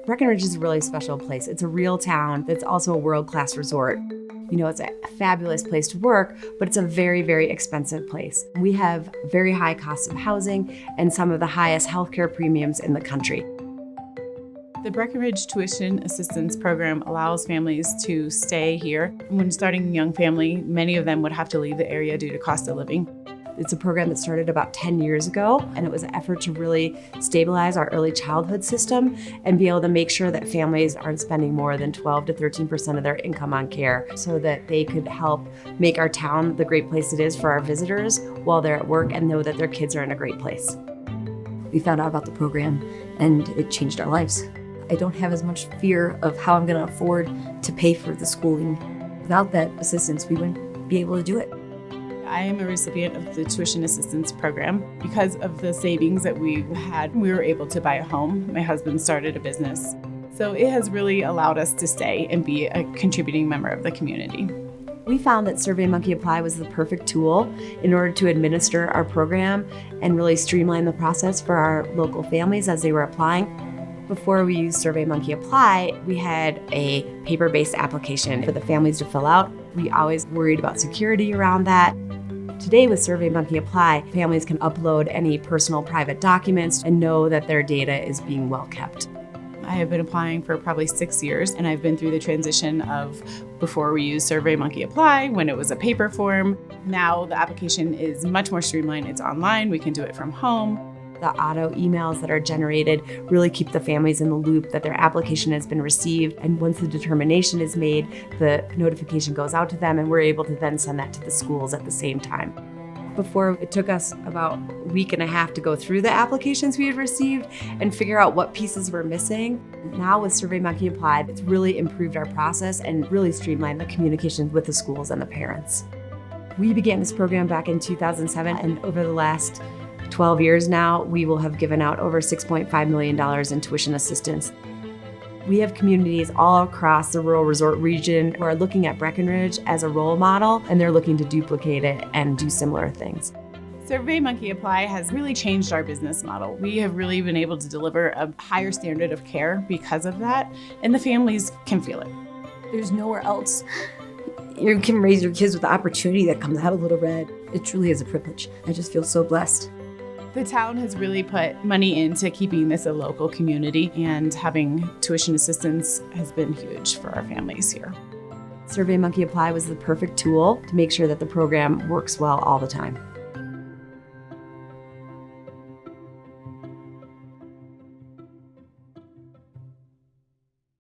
Breckenridge is a really special place. It's a real town that's also a world-class resort. You know, it's a fabulous place to work, but it's a very, very expensive place. We have very high costs of housing and some of the highest healthcare premiums in the country. The Breckenridge Tuition Assistance program allows families to stay here. When starting a young family, many of them would have to leave the area due to cost of living. It's a program that started about 10 years ago, and it was an effort to really stabilize our early childhood system and be able to make sure that families aren't spending more than 12 to 13% of their income on care so that they could help make our town the great place it is for our visitors while they're at work and know that their kids are in a great place. We found out about the program and it changed our lives. I don't have as much fear of how I'm going to afford to pay for the schooling. Without that assistance, we wouldn't be able to do it. I am a recipient of the Tuition Assistance program. Because of the savings that we had, we were able to buy a home. My husband started a business. So it has really allowed us to stay and be a contributing member of the community. We found that SurveyMonkey Apply was the perfect tool in order to administer our program and really streamline the process for our local families as they were applying. Before we used SurveyMonkey Apply, we had a paper-based application for the families to fill out. We always worried about security around that. Today with SurveyMonkey Apply, families can upload any personal private documents and know that their data is being well kept. I have been applying for probably 6 years, and I've been through the transition of before we used SurveyMonkey Apply, when it was a paper form. Now the application is much more streamlined. It's online. We can do it from home. The auto emails that are generated really keep the families in the loop that their application has been received. And once the determination is made, the notification goes out to them and we're able to then send that to the schools at the same time. Before, it took us about a week and a half to go through the applications we had received and figure out what pieces were missing. Now with SurveyMonkey Applied, it's really improved our process and really streamlined the communications with the schools and the parents. We began this program back in 2007, and over the last 12 years now, we will have given out over $6.5 million in tuition assistance. We have communities all across the rural resort region who are looking at Breckenridge as a role model, and they're looking to duplicate it and do similar things. SurveyMonkey Apply has really changed our business model. We have really been able to deliver a higher standard of care because of that, and the families can feel it. There's nowhere else you can raise your kids with the opportunity that comes out of Little Red. It truly is a privilege. I just feel so blessed. The town has really put money into keeping this a local community, and having tuition assistance has been huge for our families here. SurveyMonkey Apply was the perfect tool to make sure that the program works well all the time.